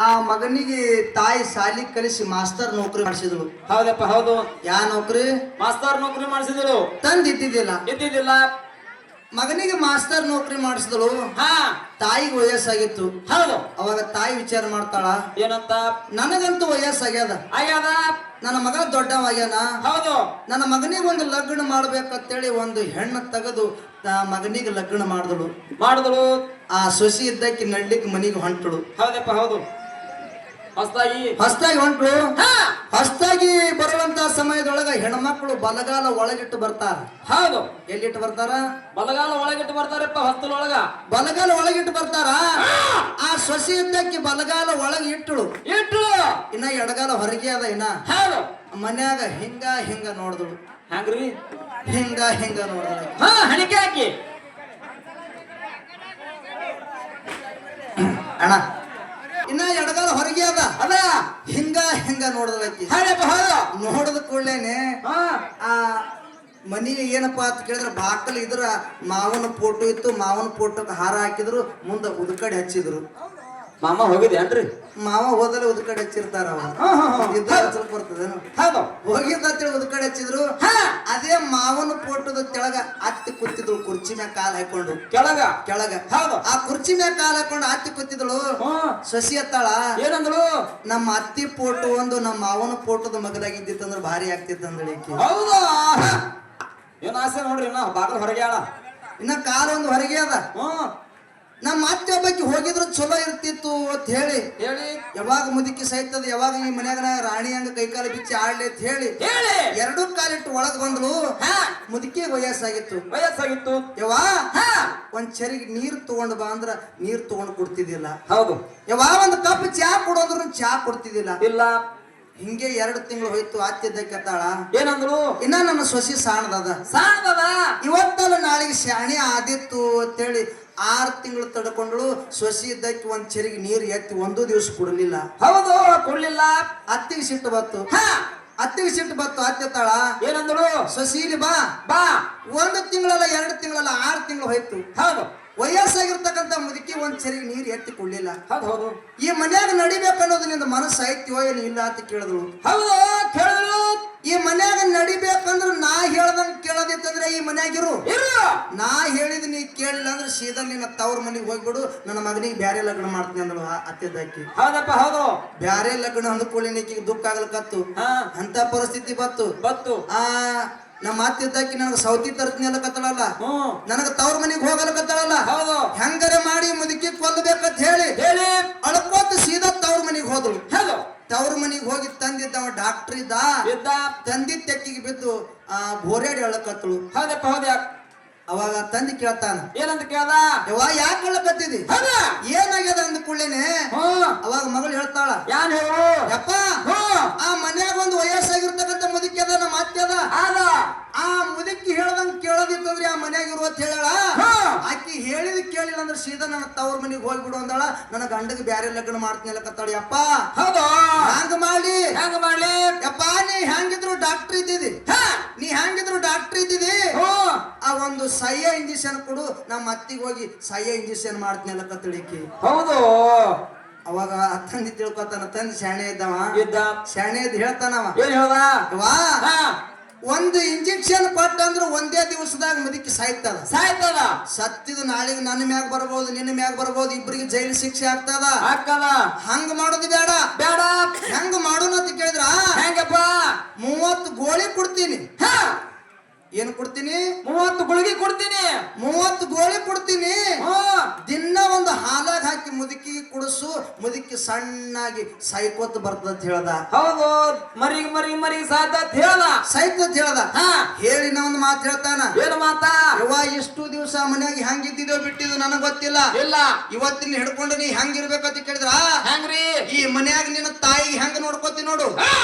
ಆ ಮಗನಿಗೆ ತಾಯಿ ಸಾಲಿ ಕಲಿಸಿ ಮಾಸ್ತರ್ ನೌಕರಿ ಮಾಡಿಸಿದಳು. ಹೌದಪ್ಪ ಹೌದು. ಯಾ ನೌಕರಿ? ಮಾಸ್ತರ್ ನೌಕರಿ ಮಾಡಿಸಿದಳು. ತಂದಿದ್ದಿದ್ದಿಲ್ಲ. ಇದ್ದಿದ್ದಿಲ್ಲ. ಮಗನಿಗೆ ಮಾಸ್ತರ್ ನೌಕರಿ ಮಾಡಿಸಿದಳು. ಹಾ, ತಾಯಿಗೆ ವಯಸ್ಸಾಗಿತ್ತು. ಹೌದು. ಅವಾಗ ತಾಯಿ ವಿಚಾರ ಮಾಡ್ತಾಳ, ಏನಂತ? ನನಗಂತೂ ವಯಸ್ಸಾಗ್ಯದ, ಆಗ್ಯಾದ. ನನ್ನ ಮಗ ದೊಡ್ಡವಾಗ್ಯಾನ. ಹೌದು. ನನ್ನ ಮಗನಿಗೆ ಒಂದು ಲಗ್ನ ಮಾಡ್ಬೇಕಂತೇಳಿ ಒಂದು ಹೆಣ್ಣು ತೆಗೆದು ಮಗನಿಗೆ ಲಗ್ನ ಮಾಡಿದಳು. ಆ ಸೊಸಿ ಇದ್ದಕ್ಕೆ ನಡ್ಲಿಕ್ಕೆ ಮನಿಗೆ ಹೊಂಟಳು. ಹೌದಪ್ಪ ಹೌದು. ಹೊಸ್ತಾಗಿ ಹೊಂಟಳು. ಹೊಸ್ತಾಗಿ ಬರುವಂತ ಸಮಯದೊಳಗ ಹೆಣ್ಮಕ್ಳು ಬಲಗಾಲ ಒಳಗಿಟ್ಟು ಬರ್ತಾರ. ಹೌದು. ಎಲ್ಲಿಟ್ಟು ಬರ್ತಾರ? ಬಲಗಾಲ ಒಳಗಿಟ್ಟು ಬರ್ತಾರಪ್ಪ. ಹೊಸ್ತಲೊಳಗ ಬಲಗಾಲ ಒಳಗಿಟ್ಟು ಬರ್ತಾರ. ಆ ಸೊಸಿ ಇದ್ದಕ್ಕೆ ಬಲಗಾಲ ಒಳಗೆ ಇಟ್ಟಳು. ಇನ್ನ ಎಡಗಾಲ ಹೊರಗೆ ಅದ. ಇನ್ನ ಹೌದು. ಮನ್ಯಾಗ ಹಿಂಗ ನೋಡಿದಳು. ಹಂಗ್ರಿ? ಹಿಂಗ ನೋಡಿದಳು. ಹಣಿಕೆ ಹಾಕಿ ಅಣ್ಣ ಇನ್ನ ಎಡಗಾಲ ಹೊರಗೆ ಅದ. ಹಿಂಗ ನೋಡಿದಳಕಿ. ನೋಡಿದ ಕೂಡಲೇನೆ ಆ ಮನಿಗೆ ಏನಪ್ಪಾ ಅಂತ ಕೇಳಿದ್ರೆ ಬಾಕಲ್ ಇದ್ರ ಮಾವನ ಫೋಟೋ ಇತ್ತು. ಮಾವನ ಫೋಟೋಕ್ಕೆ ಹಾರ ಹಾಕಿದ್ರು. ಮುಂದೆ ಉದ್ಕಡೆ ಹಚ್ಚಿದ್ರು. ಮಾಮ ಹೋಗಿದ್ದೇನ್ರಿ? ಮಾವ ಹೋದಲ್ಲಿ ಉದ್ಕಡೆ ಹಚ್ಚಿರ್ತಾರ. ಸ್ವಲ್ಪ ಬರ್ತದೇನು? ಹೋಗಿದ್ದ ಉದ್ಕಡೆ ಹಚ್ಚಿದ್ರು. ಅದೇ ಮಾವನ ಫೋಟೋದ ಕೆಳಗ ಅತ್ತಿ ಕೂತಿದ್ರು. ಕುರ್ಚಿ ಮ್ಯಾಗ ಕಾಲ್ ಹಾಕೊಂಡು ಕೆಳಗ ಆ ಕುರ್ಚಿ ಮ್ಯಾಗ ಕಾಲ್ ಹಾಕೊಂಡು ಅತ್ತಿ ಕೂತಿದ್ಳು. ಸೊಸಿ ಅತ್ತಾಳ. ಏನಂದ್ರು? ನಮ್ಮ ಅತ್ತಿ ಫೋಟೋ ಒಂದು ನಮ್ಮ ಮಾವನ ಫೋಟೋದ ಮಗಲಾಗಿದ್ದಿತ್ತಂದ್ರ ಭಾರಿ ಆಗ್ತಿತ್ತಂದಳಿ. ಹೌದಾ? ಏನ್ ಆಸೆ ನೋಡ್ರಿ. ಇನ್ನ ಬಾಗಲ್ ಹೊರಗೆ ಆಳ. ಇನ್ನ ಕಾಲ್ ಒಂದು ಹೊರಗೆ ಅದ. ನಮ್ಮ ಅತ್ತೆ ಒಬ್ಬಾಕಿ ಹೋಗಿದ್ರು ಚಲೋ ಇರ್ತಿತ್ತು ಅಂತ ಹೇಳಿ ಯಾವಾಗ ಮುದುಕಿ ಸಹಿತದ, ಯಾವಾಗ ಈ ಮನ್ಯಾಗ ರಾಣಿ ಹಂಗ ಕೈಕಾಲ ಬಿಚ್ಚಿ ಆಡ್ಲಿ ಅಂತ ಹೇಳಿ ಎರಡೂ ಕಾಲಿಟ್ಟು ಒಳಗ್ ಬಂದ್ಲು. ಮುದುಕಿ ವಯಸ್ಸಾಗಿತ್ತು. ಯವಾ ಒಂದ್ ಚರಿಗೆ ನೀರ್ ತಗೊಂಡ್ ಬಾ ಅಂದ್ರ ನೀರ್ ತಗೊಂಡ್ ಕೊಡ್ತಿದ್ದಿಲ್ಲ. ಹೌದು. ಯವಾ ಒಂದ್ ಕಪ್ ಚಾ ಕೊಡೋದ್ರು ಚಾ ಕೊಡ್ತಿದ್ದಿಲ್ಲ. ಇಲ್ಲ. ಹಿಂಗೆ 2 ತಿಂಗಳು ಹೋಯ್ತು. ಆತ್ಯದ್ದಕ್ಕೆತ್ತಾಳ. ಏನಂದ್ರು? ಇನ್ನ ನನ್ನ ಸೊಸಿ ಸಾಣದದ. ಇವತ್ತಲ್ಲ ನಾಳೆಗೆ ಶಾಣಿ ಆದಿತ್ತು ಅಂತೇಳಿ 6 ತಿಂಗಳು ತಡ್ಕೊಂಡ್ಳು. ಸೊಸಿ ಇದ್ದಕ್ಕೆ ಒಂದ್ ಚೆರಿಗೆ ನೀರು ಎತ್ತಿ ಒಂದು ದಿವಸ ಕೊಡಲಿಲ್ಲ. ಹೌದು, ಕೊಡ್ಲಿಲ್ಲ. ಅತ್ತಿಗೆ ಸಿಟ್ಟು ಬತ್ತು. ಅತ್ತೆತ್ತಾಳ. ಏನಂದ್ರು? ಸೊಸೀಲಿ ಬಾ 1 ತಿಂಗಳಲ್ಲ 2 ತಿಂಗಳಲ್ಲ 6 ತಿಂಗಳು ಹೋಯ್ತು. ಹೌದು. ವಯಸ್ಸಾಗಿರ್ತಕ್ಕಂಥ ಮುದುಕಿ ಒಂದ್ ಚೆರಿಗೆ ನೀರು ಎತ್ತಿ ಕೊಡ್ಲಿಲ್ಲ. ಹೌದು. ಈ ಮನ್ಯಾಗ ನಡಿಬೇಕನ್ನೋದು ನಿಂದ ಮನಸ್ಸು ಐತಿಯೋ ಏನು ಇಲ್ಲ ಅಂತ ಕೇಳಿದ್ರು. ಹೌದು, ಕೇಳಿದ್ರು. ಈ ಮನ್ಯಾಗ ನಡಿಬೇಕಂದ್ರ ನಾ ಹೇಳ್ದಂಗ ಕೇಳದಿತ್ತಂದ್ರೆ ಈ ಮನ್ಯಾಗಿರು. ನಾ ಹೇಳಿದ್ ನೀ ಕೇಳಿಲ್ಲ ಅಂದ್ರೆ ಸೀದಾ ನಿನ್ನ ತವ್ರ ಮನೆಗೆ ಹೋಗ್ಬಿಡು. ನನ್ನ ಮಗನಿಗೆ ಬ್ಯಾರೆ ಲಗ್ನ ಮಾಡ್ತೀನಿ ಅಂದಳು ಅತ್ತೆದಾಕಿ. ಹೌದಪ್ಪ ಹೌದು. ಬ್ಯಾರೆ ಲಗ್ನ ಅಂದ್ಕೊಳ್ಳಿ ನೀಕಿಗೆ ದುಃಖ ಆಗ್ಲಕತ್ತು. ಅಂತ ಪರಿಸ್ಥಿತಿ ಬತ್ತು. ನಮ್ಮ ಅತ್ತಿದ್ದಾಕಿ ನನಗ ಸೌತಿ ತರ್ತೀನಿ ಎಲ್ಲ ಕತ್ತಳಲ್ಲ. ನನಗ ತವ್ರ ಮನಿಗೆ ಹೋಗಲ್ಲ ಕತ್ತಳಲ್ಲ. ಹೆಂಗರೆ ಮಾಡಿ ಮುದುಕಿ ಕೊಲ್ಲಬೇಕಂತ ಹೇಳಿ ಅಳ್ಕೋತ ಸೀದಾ ತವ್ರ ಮನಿಗೆ ಹೋದಳು. ತವ್ರ ಮನಿಗೆ ಹೋಗಿ ತಂದಿದ್ದವ ಡಾಕ್ಟರ್ ಇದ್ದ. ತಂದಿದ್ದ ತೆಕ್ಕಿಗೆ ಬಿದ್ದು ಬೋರ್ಯಾಡಿ ಅಳಕತ್ತಳು. ಹೌದಪ್ಪ ಹೌದ. ಅವಾಗ ತಂದಿ ಕೇಳ್ತಾನ. ಏನಂತ ಕೇಳ್ದ? ಯವ್ವ ಯಾಕೆ ಅಳಕತ್ತಿದಿ? ಏನಾಗ್ಯದ ಅಂದ ಕೂಡಲೇನೆ ಅವಾಗ ಮಗಳು ಹೇಳ್ತಾಳ. ಯಾನ್ ಹೇಳು? ಯಪ್ಪ ಆ ಮನ್ಯಾಗ ಒಂದು ವಯಸ್ಸಾಗಿರ್ತಕ್ಕಂಥ ಮುದುಕಿ ಅದ, ನಮ್ಮ ಅತ್ತೆ ಅದ. ಆ ಮುದುಕಿ ಹೇಳ್ದಂಗ ಕೇಳದಿತ್ತಂದ್ರೆ ಆ ಮನ್ಯಾಗ ಇರುವ ಅಂತ ಹೇಳ. ಆಕಿ ಹೇಳಿದ ಕೇಳಿಲ್ಲ ಅಂದ್ರೆ ಸೀದಾ ನನ್ನ ತವ್ರ ಮನಿಗೆ ಹೋಗ್ಬಿಡು ಅಂದಾಳ. ನನ್ನ ಗಂಡಗೆ ಬ್ಯಾರೆ ಲಗ್ನ ಮಾಡ್ತೀನಿ ಅಲ್ಲಕತ್ತಾಳ. ಯಪ್ಪ ಹೌದು. ಹ್ಯಾಂಗ ಮಾಡ್ಲಿ ಯಪ್ಪ? ನೀ ಹೆಂಗಿದ್ರು ಡಾಕ್ಟರ್ ಇದ್ದಿದಿ. ಆ ಒಂದು ಸಹ್ಯ ಇಂಜೆಕ್ಷನ್ ಕೊಡು, ನಮ್ಮ ಅತ್ತಿಗೆ ಹೋಗಿ ಸಹ್ಯ ಇಂಜೆಕ್ಷನ್ ಮಾಡ್ತೀನಿ ಅಲ್ಲಕತ್ತಳಿಕಿ. ಹೌದು. ಅವಾಗ ತಂದಿ ತಿಳ್ಕೊತಾನ. ತಂದಿ ಶಾಣೆ ಶಾಣೆ ಇದ್ದ ಹೇಳ್ತಾನವ. ಏನ್ ಹೇಳ್ದ? ವಾ ಒಂದು ಇಂಜೆಕ್ಷನ್ ಕೊಟ್ಟಂದ್ರ ಒಂದೇ ದಿವಸದಾಗ ಮುದುಕಿ ಸಾಯ್ತದ. ಸತ್ತಿದ ನಾಳೆಗೆ ನನ್ನ ಮ್ಯಾಗ ಬರ್ಬೋದು, ನಿನ್ನ ಮ್ಯಾಗ ಬರ್ಬೋದು, ಇಬ್ಬರಿಗೆ ಜೈಲು ಶಿಕ್ಷೆ ಆಗ್ತದ. ಹಂಗ ಮಾಡೋದು ಬೇಡ. ಹೆಂಗ ಮಾಡೋಣ ಅಂತ ಕೇಳಿದ್ರ ಹೆಂಗಪ್ಪ? 30 ಗೋಳಿ ಕೊಡ್ತೀನಿ. ಏನು ಕೊಡ್ತೀನಿ? 30 ಗುಳಿಗೆ ಕೊಡ್ತೀನಿ. 30 ಗೋಳಿ ಕೊಡ್ತೀನಿ. ದಿನ ಒಂದು ಹಾಲಾಗ ಹಾಕಿ ಮುದುಕಿಗೆ ಕುಡಿಸು. ಮುದುಕಿ ಸಣ್ಣಾಗಿ ಸೈಕೋತ್ ಬರ್ತದ ಅಂತ ಹೇಳ್ದ. ಹೌದು. ಮರಿ ಸಾಯ್ತತ್ ಹೇಳ್ದ. ಹೇಳಿ ನಾ ಒಂದು ಮಾತು ಹೇಳ್ತಾನ. ಏನು ಮಾತಾ? ಯವ್ವ ಇಷ್ಟು ದಿವಸ ಮನ್ಯಾಗ ಹೆಂಗಿದ್ದಿದೋ ಬಿಟ್ಟಿದ್ದು ನನಗ್ ಗೊತ್ತಿಲ್ಲ. ಇವತ್ತಿನ ಹಿಡ್ಕೊಂಡು ನೀ ಹೆಂಗಿರ್ಬೇಕಂತ ಕೇಳಿದ್ರ ಹೆಂಗ್ರಿ? ಈ ಮನ್ಯಾಗ ನಿನ್ನ ತಾಯಿಗೆ ಹೆಂಗ ನೋಡ್ಕೋತಿ ನೋಡು,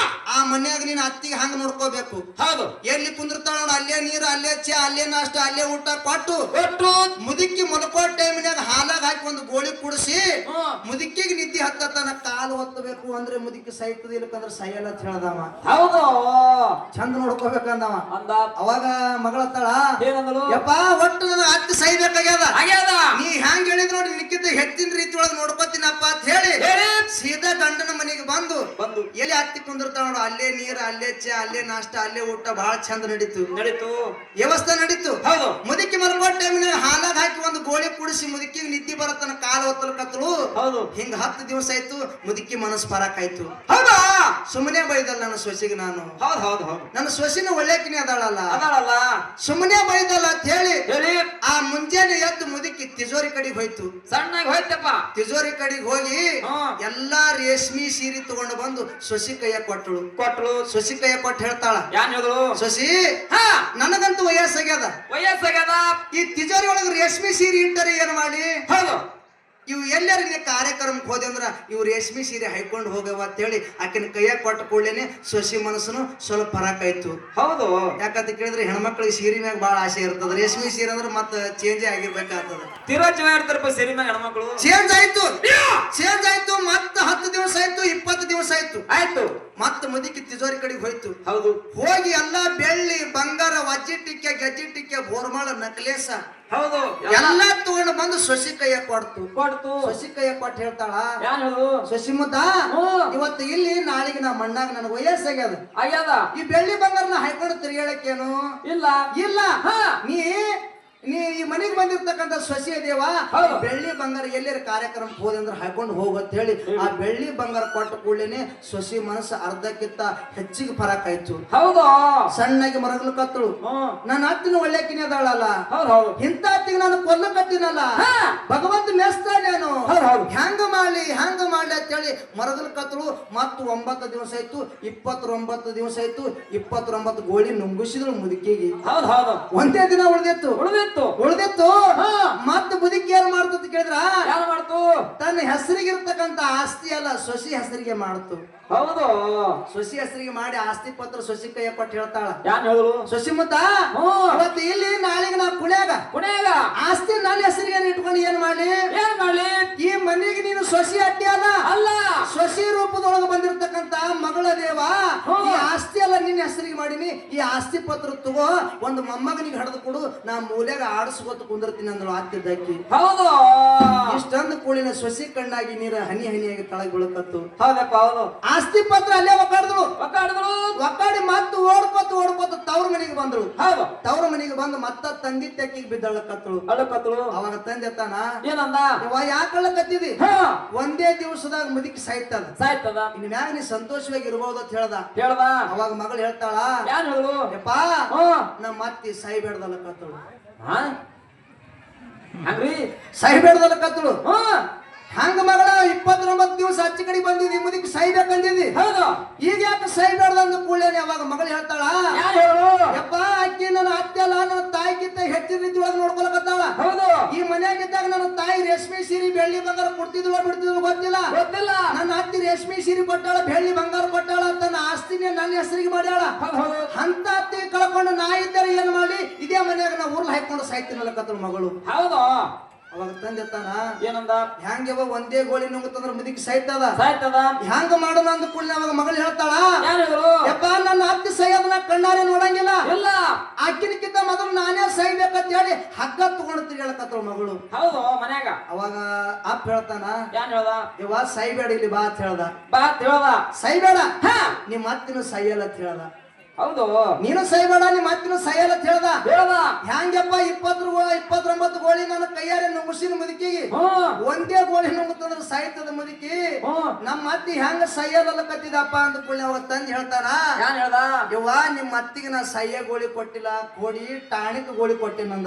ಆ ಮನ್ಯಾಗ ನಿನ್ನ ಅತ್ತಿಗೆ ಹಂಗ ನೋಡ್ಕೋಬೇಕು. ಹೌದು. ಎಲ್ಲಿ ಕುಂದಿರ್ತಾಳ ನೋಡು, ಅಲ್ಲೇ ನೀರು, ಅಲ್ಲೇ ಚಾ, ಅಲ್ಲೇ ನಾಷ್ಟ, ಅಲ್ಲೇ ಊಟ ಕೊಟ್ಟು ಮುದುಕಿ ಮಲ್ಕೋ ಟೈಮ್ನಾಗ ಹಾಲಾಗ ಹಾಕಿ ಒಂದು ಗೋಳಿ ಕುಡಿಸಿ ಮುದುಕಿಗೆ ನಿದ್ದೆ ಹತ್ತತನ ಕಾಲು ಒತ್ತಬೇಕು ಅಂದ್ರೆ ಮುದುಕಿ ಸೈತದ, ಇಲ್ಲಕಂದ್ರೆ ಸೈಯಲ್ಲ ಅಂತ ಹೇಳ್ದವ. ಹೌದು. ಚಂದ ನೋಡ್ಕೋಬೇಕಂದವ. ಅವಾಗ ಮಗಳತ್ತಾಳ. ಏನಂದಳು? ಯಪ್ಪ ಒಟ್ಟು ನನ್ನ ಅತ್ತಿ ಸೈಬೇಕಾಗ್ಯದ. ನೀ ಹೆಂಗ್ ಹೇಳಿದ್ ನೋಡಿ ನಿಕ್ಕಿದ್ದ ಹೆಚ್ಚಿನ ರೀತಿ ಒಳಗೆ ನೋಡ್ಕೋತೀನಪ್ಪ ಅಂತ ಹೇಳಿ ಸೀದಾ ಗಂಡನ ಮನೆಗೆ ಬಂದು ಬಂದು ಎಲ್ಲಿ ಹತ್ತಿ ಕುಂದಿರ್ತಾಳ ನೋಡು, ಅಲ್ಲೇ ನೀರು, ಅಲ್ಲೇ ಚಾ, ಅಲ್ಲೇ ನಾಷ್ಟ, ಅಲ್ಲೇ ಊಟ, ಬಹಳ ಚಂದ ನಡೀತು. ವ್ಯವಸ್ಥೆ ನಡೀತು. ಹೌದು. ಮುದುಕಿ ಮಲ್ಕೊಂಡ ಟೈಮಿನಾಗ ಹಾಲಾಗ ಹಾಕಿ ಒಂದು ಗೋಳಿ ಕುಡಿಸಿ ಮುದುಕಿಗೆ ನಿದ್ದೆ ಬರತನ ಕಾಲ ಒತ್ತಲ ಕತ್ತಲು. ಹೌದು. ಹಿಂಗ 10 ದಿವಸ ಆಯ್ತು. ಮುದುಕಿ ಮನಸ್ಸು ಬರಾಕಾಯ್ತು. ಹೌದಾ? ಸುಮ್ಮನೆ ಬೈದಲ್ಲ ನನ್ನ ಸೊಸಿಗೆ ನಾನು. ಹೌದು ಹೌದು ಹೌದು. ನನ್ನ ಸೊಸಿನ ಒಳ್ಳೆಕಿನಿ ಅದಾಳಲ್ಲ, ಸುಮ್ಮನೆ ಸುಮ್ಮನೆ ಬೈದಲ್ಲ ಅಂತ ಹೇಳಿ ಹೇಳಿ ಆ ಮುಂಜಾನೆ ಎದ್ದು ಮುದುಕಿ ತಿಜೋರಿ ಕಡೆಗೆ ಹೋಯ್ತು. ಸಣ್ಣಾಗಿ ಹೋಯ್ತಪ್ಪ. ತಿಜೋರಿ ಕಡೆಗೆ ಹೋಗಿ ಎಲ್ಲಾ ರೇಷ್ಮಿ ಸೀರೆ ತಗೊಂಡು ಬಂದು ಸೊಸಿ ಕೈಯ ಕೊಟ್ಟಳು. ಸೊಸಿ ಕೈಯ ಕೊಟ್ಟು ಹೇಳ್ತಾಳ, ಯಾನ್ ಹೇಳಿದ್ರು? ಸೊಸಿ, ನನಗಂತೂ ವಯಸ್ಸಾಗ್ಯದ. ಈ ತಿಜೋರಿ ಒಳಗ ರೇಷ್ಮಿ ಸೀರೆ ಇಟ್ಟರೆ ಏನ್ ಮಾಡಿ? ಹೌದು. ಇವು ಎಲ್ಲಾರ ಕಾರ್ಯಕ್ರಮಕ್ಕೆ ಹೋದೆ ಅಂದ್ರ ಇವು ರೇಷ್ಮಿ ಸೀರೆ ಹೈಕೊಂಡು ಹೋಗವ ಅಂತ ಹೇಳಿ ಆಕಿನ ಕೈಯಾಗ ಕೊಟ್ಟ ಕೂಡಲೇನೆ ಸೊಸಿ ಮನಸ್ಸನು ಸ್ವಲ್ಪ ಪರಾಕಾಯ್ತು. ಹೌದು. ಯಾಕಂತ ಕೇಳಿದ್ರೆ ಹೆಣ್ಮಕ್ಳಿಗೆ ಸೀರೆ ಮ್ಯಾಗ ಬಹಳ ಆಸೆ ಇರ್ತದ. ರೇಷ್ಮಿ ಸೀರೆ ಅಂದ್ರೆ ಮತ್ತೆ ಚೇಂಜ್ ಆಗಿರ್ಬೇಕಾಗ್ತದ. ತೀರಾ ಜೀವ ಇರ್ತಾರಪ್ಪ ಸೀರೆ ಮ್ಯಾಗ ಹೆಣ್ಮಕ್ಳು. ಚೇಂಜ್ ಆಯ್ತು ಮತ್ತ 10 ದಿವಸ ಆಯ್ತು, 20 ದಿವಸ ಆಯ್ತು. ಮತ್ತ ಮುದುಕಿ ತಿಜೋರಿ ಕಡೆಗೆ ಹೋಯ್ತು. ಹೌದು. ಹೋಗಿ ಎಲ್ಲಾ ಬೆಳ್ಳಿ ಬಂಗಾರ, ವಜ್ಜಿ ಟಿಕ್ಕೆ, ಗೆಜ್ಜಿ ಟಿಕ್ಕೆ, ಬೋರ್ಮಾಳ, ನಕ್ಲೇಸ ಹೌದು ಎಲ್ಲಾ ತಗೊಂಡು ಬಂದು ಸೊಸಿ ಕೈಯ ಕೊಡ್ತು. ಸೊಸಿ ಕೈಯ ಕೊಟ್ಟು ಹೇಳ್ತಾಳ, ಸೊಸಿ ಮುದ್ದ, ಇವತ್ತು ಇಲ್ಲಿ, ನಾಳೆಗೆ ನಾ ಮಣ್ಣಾಗ ನನಗೆ ವಯಸ್ಸಾಗ್ಯದ. ಈ ಬೆಳ್ಳಿ ಬಂಗಾರನ ಹಾಕೊಂಡು ತಿರುಗಾಡಕ್ಕೇನು ಇಲ್ಲ. ನೀ ಈ ಮನೆಗೆ ಬಂದಿರ್ತಕ್ಕಂಥ ಸೊಸಿ ದೇವ, ಬೆಳ್ಳಿ ಬಂಗಾರ ಎಲ್ಲರ ಕಾರ್ಯಕ್ರಮಕ್ಕೆ ಹೋದೆ ಅಂದ್ರೆ ಹಾಕೊಂಡು ಹೋಗತ್ ಹೇಳಿ ಆ ಬೆಳ್ಳಿ ಬಂಗಾರ ಕೊಟ್ಟ ಕೂಡಲೇನೆ ಸೊಸಿ ಮನಸ್ಸು ಅರ್ಧಕ್ಕಿಂತ ಹೆಚ್ಚಿಗೆ ಫರಕಾಯ್ತು. ಹೌದು. ಸಣ್ಣಗೆ ಮರಗಲು ಕತ್ತಳು. ನನ್ನ ಅತ್ತಿನ ಒಳ್ಳೆಕಿನ ಅದಾಳಲ್ಲ, ಇಂಥ ಅತ್ತಿಗೆ ನಾನು ಕೊಲ್ಲಕತ್ತೀನಲ್ಲ, ಭಗವಂತ ಮೆಸ್ತಾನೇನು, ಹೆಂಗ ಮಾಡ್ಲಿ ಅಂತ ಹೇಳಿ ಮರಗಲು ಕತ್ತಳು. ಮತ್ತು 9 ದಿವಸ ಆಯ್ತು, 29 ದಿವಸ ಆಯ್ತು. 29 ಗೋಳಿ ನುಂಗಿಸಿದ್ರು ಮುದುಕಿಗೆ. ಒಂದೇ ದಿನ ಉಳಿದಿತ್ತು. ಮತ್ತ ಮುದುಕಿ ಏನ್ ಮಾಡ್ತು ಅಂತ ಕೇಳಿದ್ರ, ತನ್ನ ಹೆಸರಿಗಿರ್ತಕ್ಕಂತ ಆಸ್ತಿ ಅಲ್ಲ ಸೊಸಿ ಹೆಸರಿಗೆ ಮಾಡ್ತು. ಹೌದು. ಸೊಸಿ ಹೆಸರಿಗೆ ಮಾಡಿ ಆಸ್ತಿ ಪತ್ರ ಸೊಸಿ ಕೈಯ ಕೊಟ್ಟು ಹೇಳ್ತಾಳ, ಸೊಸಿ ಮುದ್ದ, ಇವತ್ತು ಇಲ್ಲಿ, ನಾಳೆಗೆ ನಾ ಕುಣ್ಯಾಗ ಆಸ್ತಿ ನನ್ನ ಹೆಸರಿಗೆ ಇಟ್ಕೊಂಡು ಏನ್ ಮಾಡ್ಲಿ? ಈ ಮನೆಗೆ ನೀನು ಸೊಸಿ ಅಡ್ಡಿ ಅಲ್ಲ, ಸೊಸಿ ರೂಪದೊಳಗೆ ಬಂದಿರತಕ್ಕಂತ ಮಗಳ ದೇವ, ಈ ಆಸ್ತಿ ಅಲ್ಲ ನಿನ್ನ ಹೆಸರಿಗೆ ಮಾಡೀನಿ. ಈ ಆಸ್ತಿ ಪತ್ರ ತಗೋ, ಒಂದು ಮೊಮ್ಮಗನಿಗೆ ಹಡದು ಕೊಡು, ನಾ ಮೂಲ್ಯಾಗ ಆಡಿಸ್ಕೊತ ಕುಂದಿರ್ತೀನಿ ಅಂದಳು ಆತಿದ್ದಕ್ಕಿ. ಹೌದು. ಇಷ್ಟೊಂದು ಕೂಳಿನ ಸೊಸಿ ಕಣ್ಣಾಗಿ ನೀರ ಹನಿ ಹನಿಯಾಗಿ ತಳಗ್ ಬೀಳಕತ್ತು. ಹೌದು. ಆಸ್ತಿ ಪತ್ರ ಅಲ್ಲೇ ಒಕ್ಕಾಡಿದಳು. ಒಕ್ಕಾಡಿ ಮತ್ತೆ ಓಡ್ಕೋತ ತವ್ರ ಮನೆಗೆ ಬಂದಳು. ತವ್ರ ಮನೆಗೆ ಬಂದು ಮತ್ತ ತಂದಿ ತೆಕ್ಕಿಗೆ ಬಿದ್ದಳಕತ್ತಳು. ಅವಾಗ ತಂದೆ ತಾನ ಏನಂದ, ಯಾಕಳ್ಳಕತ್ತಿದಿ? ಒಂದೇ ದಿವಸದಾಗ ಮುದುಕಿ ಸಾಯ್ತದ. ಇನ್ ಮ್ಯಾಗ ನೀ ಸಂತೋಷವಾಗಿ ಇರ್ಬೋದು ಅಂತ ಹೇಳ್ದ. ಅವಾಗ ಮಗಳು ಹೇಳ್ತಾಳ, ಯಪ್ಪ ನಮ್ಮ ಅತ್ತಿ ಸಾಯ್ಬೇಡ್ದಲ್ಲಕತ್ತಳು. ಸಾಯ್ಬೇಡ್ದಲ್ಲಕತ್ತಳು. ಹಂಗ ಮಗಳ 29 ದಿವಸ ಅಚ್ಚ ಕಡೆ ಬಂದಿದ್ದಿ, ಮುದುಕಿ ಸಾಯ್ಬೇಕಂದಿದ್ದಿ. ಈಗ ಯಾಕೆ ಸಾಯ್ಬೇಡ್ದ ಅಂದ ಕೂಡಲೇ ಅವಾಗ ಮಗಳು ಹೇಳ್ತಾಳ, ಯಪ್ಪ ಅಕ್ಕಿ ನನ್ನ ಅತ್ತೆ ಅಲ್ಲ, ನನ್ನ ತಾಯಿಗಿಂತ ಹೆಚ್ಚಿನ ರೀತಿ ಒಳಗೆ ನೋಡ್ಕೊಳಕತ್ತಾಳ. ಈ ಮನ್ಯಾಗಿದ್ದಾಗ ನನ್ನ ತಾಯಿ ರೇಷ್ಮೆ ಸೀರೆ ಬೆಳ್ಳಿ ಬಂಗಾರ ಕೊಡ್ತಿದ್ಳು ಬಿಡ್ತಿದ್ಳು ಗೊತ್ತಿಲ್ಲ. ನನ್ನ ಅತ್ತಿ ರೇಷ್ಮೆ ಸೀರೆ ಕೊಟ್ಟಾಳ, ಬೆಳ್ಳಿ ಬಂಗಾರ ಕೊಟ್ಟಾಳ, ತನ್ನ ಆಸ್ತಿನೇ ನನ್ನ ಹೆಸರಿಗೆ ಮಾಡ್ಯಾಳ. ಅಂತ ಅತ್ತಿ ಕಳ್ಕೊಂಡು ನಾ ಇದ್ದರೆ ಏನ್ ಮಾಡಿ? ಇದೇ ಮನ್ಯಾಗ ನಾ ಊರ್ಲ ಹಾಕೊಂಡು ಸಾಯ್ತೀನಲ್ಲಕತ್ತಳು ಮಗಳು. ಅವಾಗ ತಂದೆ ತಾನ ಏನಂದ, ಹೆಂಗವ ಒಂದೇ ಗೋಳಿ ನುಂಗುತ್ತಂದ್ರ ಮುದುಕಿ ಸಾಯ್ತದ. ಹೆಂಗ ಮಾಡೋಣ ಅಂದ ಕೂಡಲೇ ಅವಾಗ ಮಗಳು ಹೇಳ್ತಾಳ, ಯಪ್ಪ ನನ್ನ ಅತ್ತಿ ಸಾಯೋದನ್ನ ಕಣ್ಣಾರೆ ನೋಡಂಗಿಲ್ಲ, ಆಕಿನಕ್ಕಿಂತ ಮೊದಲು ನಾನೇ ಸಾಯ್ಬೇಕಂತ ಹೇಳಿ ಹಗ್ಗ ತಗೊಂಡು ತಿರ್ಗಾಳಕತ್ತಳ ಮಗಳು. ಮನ್ಯಾಗ ಅವಾಗ ಅಪ್ಪ ಹೇಳ್ತಾನ, ಯವ್ವ ಸಾಯ್ಬೇಡ, ಇಲ್ಲಿ ಬಾ ಅಂತ ಹೇಳ್ದ. ಸಾಯ್ಬೇಡ, ನಿಮ್ಮ ಅತ್ತಿನ ಸಾಯಲ್ಲ ಅಂತ ಹೇಳ್ದ. ಹೌದು. ನೀನು ಸಾಯ್ಬೇಡ, ನಿಮ್ಮ ಅತ್ತಿನ ಸಾಯಲ್ಲ ಅಂತ ಹೇಳ್ದ. ಹೆಂಗಪ್ಪ 29 ಗೋಳಿ ನನ್ನ ಕೈಯಾರೆ ನುಂಗಿಸಿನ ಮುದುಕಿಗೆ ಒಂದೇ ಗೋಳಿ ನುಂಗುತ್ತಂದ್ರ ಸಾಯ್ತದ ಮುದುಕಿ. ನಮ್ಮ ಅತ್ತಿ ಹೆಂಗ ಸಾಯಲ್ಲ ಕತ್ತಿದಪ್ಪ ಅಂದ ಕೂಡಲೇ ಅವ ತಂದು ಹೇಳ್ತಾನ, ಯವ್ವ ನಿಮ್ಮ ಅತ್ತಿಗೆ ನಾ ಸಾಯ್ಯ ಗೋಳಿ ಕೊಟ್ಟಿಲ್ಲ, ಕೋಡಿ ಟಾಣಿಕ್ ಗೋಳಿ ಕೊಟ್ಟಿನಂದ.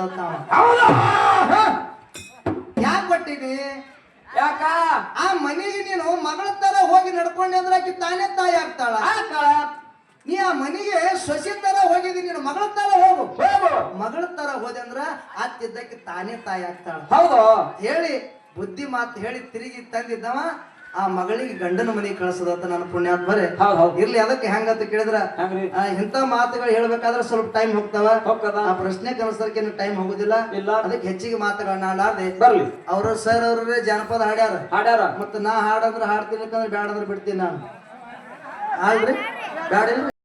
ಯಾಕೆ ಕೊಟ್ಟಿನಿ? ಯಾಕ? ಆ ಮನೆಗೆ ನೀನು ಮಗಳ ತರ ಹೋಗಿ ನಡ್ಕೊಂಡೆ ಅಂದ್ರೆ ಆಕಿ ತಾನೇ ತಾಯಿ ಆಗ್ತಾಳ. ನೀ ಆ ಮನೆಗೆ ಸೊಸಿ ತರ ಹೋಗಿದಿ, ನೀನು ಮಗಳ ತರ ಹೋಗು. ಮಗಳ ತರ ಹೋದೆ ಅಂದ್ರ ಅತ್ತಿದ್ದಕ್ಕೆ ತಾನೇ ತಾಯಿ ಆಗ್ತಾಳ. ಹೇಳಿ ಬುದ್ಧಿ ಮಾತು ಹೇಳಿ ತಿರುಗಿ ತಂದಿದ್ದವ ಆ ಮಗಳಿಗೆ ಗಂಡನ ಮನೆಗೆ ಕಳಿಸೋದಂತ ನನ್ನ ಪುಣ್ಯಾತ್ಮರೇ. ಇರ್ಲಿ, ಅದಕ್ಕೆ ಹೆಂಗಂತ ಕೇಳಿದ್ರ ಇಂಥ ಮಾತುಗಳು ಹೇಳ್ಬೇಕಾದ್ರೆ ಸ್ವಲ್ಪ ಟೈಮ್ ಹೋಗ್ತಾವ. ಆ ಪ್ರಶ್ನೆ ಕನಸರ್ಕೆ ಟೈಮ್ ಹೋಗುದಿಲ್ಲ. ಅದಕ್ಕೆ ಹೆಚ್ಚಿಗೆ ಮಾತುಗಳನ್ನ ಆಡಾರ್ದೆ ಬರ್ಲಿ. ಅವರು ಸರ್ ಅವ್ರ ಜಾನಪದ ಹಾಡ್ಯಾರ. ಮತ್ತ ನಾ ಹಾಡಂದ್ರ ಹಾಡ್ತಿರ್ಬೇಕಂದ್ರೆ ಬ್ಯಾಡಂದ್ರೆ ಬಿಡ್ತೀನಿ ನಾನು. ಆಲ್ರಿ ಬ್ಯಾಡ.